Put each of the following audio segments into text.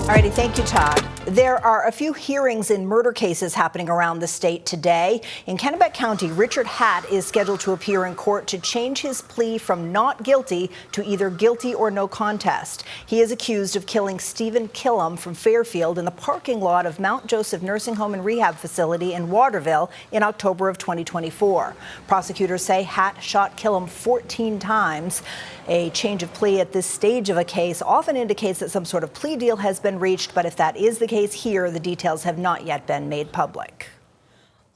All righty, thank you, Todd. There are a few hearings in murder cases happening around the state today. In Kennebec County, Richard Hatt is scheduled to appear in court to change his plea from not guilty to either guilty or no contest. He is accused of killing Stephen Killam from Fairfield in the parking lot of Mount Joseph Nursing Home and Rehab Facility in Waterville in October of 2024. Prosecutors say Hatt shot Killam 14 times. A change of plea at this stage of a case often indicates that some sort of plea deal has been reached, but if that is the case here, the details have not yet been made public.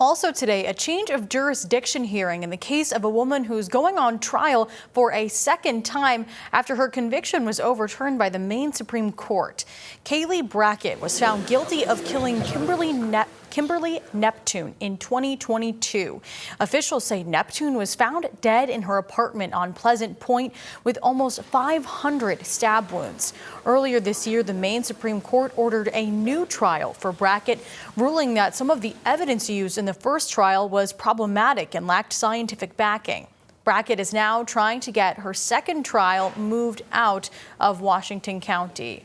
Also today, a change of jurisdiction hearing in the case of a woman who's going on trial for a second time after her conviction was overturned by the Maine Supreme Court. Kaylee Brackett was found guilty of killing Kimberly Neptune in 2022. Officials say Neptune was found dead in her apartment on Pleasant Point with almost 500 stab wounds. Earlier this year, the Maine Supreme Court ordered a new trial for Brackett, ruling that some of the evidence used in the first trial was problematic and lacked scientific backing. Brackett is now trying to get her second trial moved out of Washington County.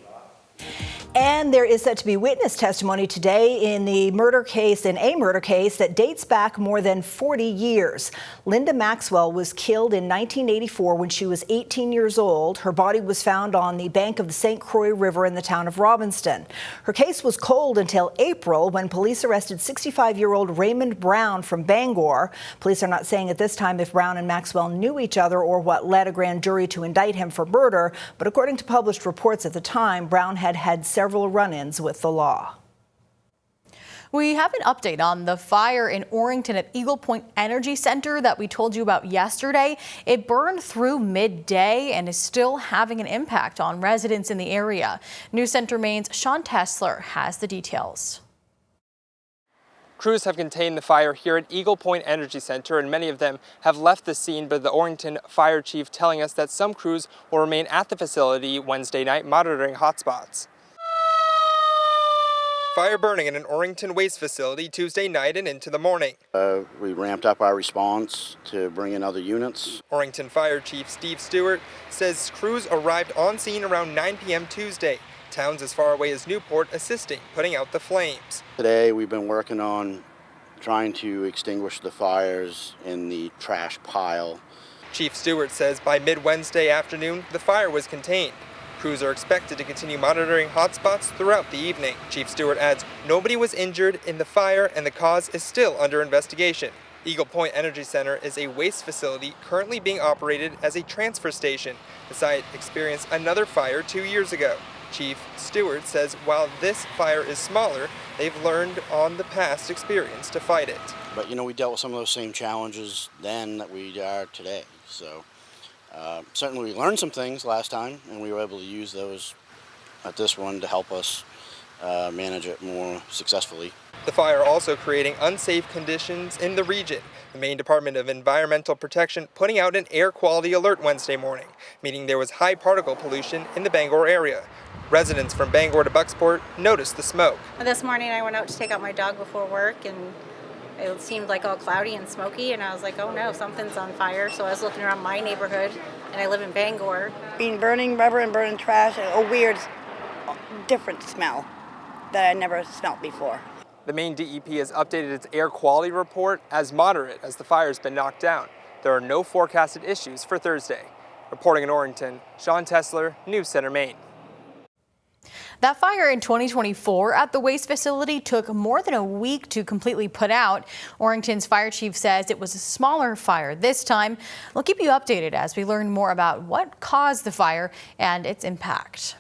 And there is set to be witness testimony today in a murder case that dates back more than 40 years. Linda Maxwell was killed in 1984 when she was 18 years old. Her body was found on the bank of the St. Croix River in the town of Robbinston. Her case was cold until April when police arrested 65-year-old Raymond Brown from Bangor. Police are not saying at this time if Brown and Maxwell knew each other or what led a grand jury to indict him for murder, but according to published reports at the time, Brown had several run-ins with the law. We have an update on the fire in Orrington at Eagle Point Energy Center that we told you about yesterday. It burned through midday and is still having an impact on residents in the area. News Center Maine's Sean Tessler has the details. Crews have contained the fire here at Eagle Point Energy Center, and many of them have left the scene, but the Orrington fire chief telling us that some crews will remain at the facility Wednesday night monitoring hotspots. Fire burning in an Orrington waste facility Tuesday night and into the morning. We ramped up our response to bring in other units. Orrington Fire Chief Steve Stewart says crews arrived on scene around 9 p.m. Tuesday. Towns as far away as Newport assisting, putting out the flames. Today we've been working on trying to extinguish the fires in the trash pile. Chief Stewart says by mid-Wednesday afternoon, the fire was contained. Crews are expected to continue monitoring hotspots throughout the evening. Chief Stewart adds nobody was injured in the fire and the cause is still under investigation. Eagle Point Energy Center is a waste facility currently being operated as a transfer station. The site experienced another fire 2 years ago. Chief Stewart says while this fire is smaller, they've learned on the past experience to fight it. But we dealt with some of those same challenges then that we are today. So certainly we learned some things last time, and we were able to use those at this one to help us manage it more successfully. The fire also creating unsafe conditions in the region. The Maine Department of Environmental Protection putting out an air quality alert Wednesday morning, meaning there was high particle pollution in the Bangor area. Residents from Bangor to Bucksport noticed the smoke. This morning I went out to take out my dog before work, and it seemed like all cloudy and smoky, and I was like, oh no, something's on fire. So I was looking around my neighborhood, and I live in Bangor. Being burning rubber and burning trash, a weird, different smell that I never smelled before. The Maine DEP has updated its air quality report as moderate as the fire's been knocked down. There are no forecasted issues for Thursday. Reporting in Orrington, Sean Tessler, News Center Maine. That fire in 2024 at the waste facility took more than a week to completely put out. Orrington's fire chief says it was a smaller fire this time. We'll keep you updated as we learn more about what caused the fire and its impact.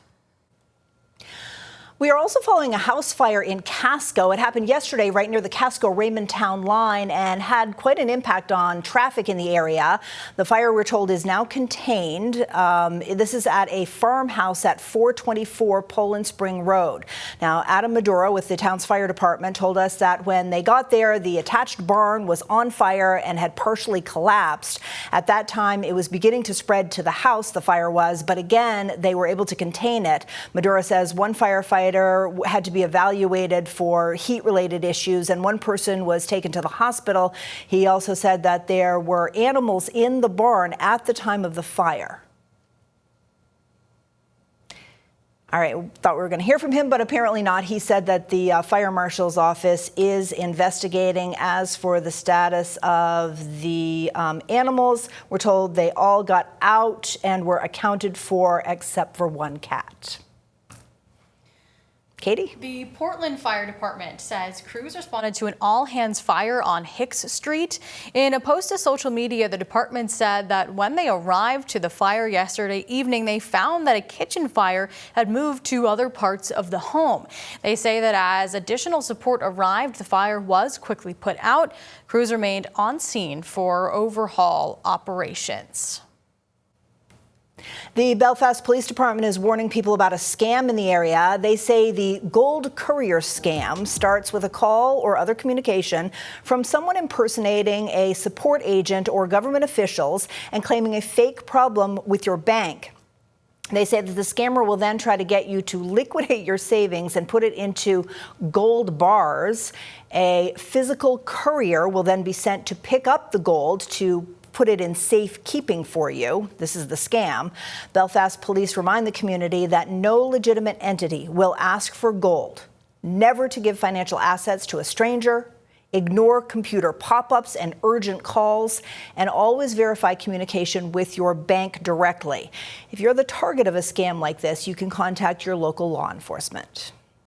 We are also following a house fire in Casco. It happened yesterday right near the Casco-Raymond town line and had quite an impact on traffic in the area. The fire, we're told, is now contained. This is at a farmhouse at 424 Poland Spring Road. Now, Adam Maduro with the town's fire department told us that when they got there, the attached barn was on fire and had partially collapsed. At that time, it was beginning to spread to the house, the fire was, but again, they were able to contain it. Maduro says one firefighter had to be evaluated for heat-related issues, and one person was taken to the hospital. He also said that there were animals in the barn at the time of the fire. All right, thought we were going to hear from him, but apparently not. He said that the fire marshal's office is investigating. As for the status of the animals, we're told they all got out and were accounted for except for one cat. Katie? The Portland Fire Department says crews responded to an all-hands fire on Hicks Street. In a post to social media, the department said that when they arrived to the fire yesterday evening, they found that a kitchen fire had moved to other parts of the home. They say that as additional support arrived, the fire was quickly put out. Crews remained on scene for overhaul operations. The Belfast Police Department is warning people about a scam in the area. They say the gold courier scam starts with a call or other communication from someone impersonating a support agent or government officials and claiming a fake problem with your bank. They say that the scammer will then try to get you to liquidate your savings and put it into gold bars. A physical courier will then be sent to pick up the gold to put it in safekeeping for you. This is the scam. Belfast police remind the community that no legitimate entity will ask for gold, never to give financial assets to a stranger, ignore computer pop-ups and urgent calls, and always verify communication with your bank directly. If you're the target of a scam like this, you can contact your local law enforcement.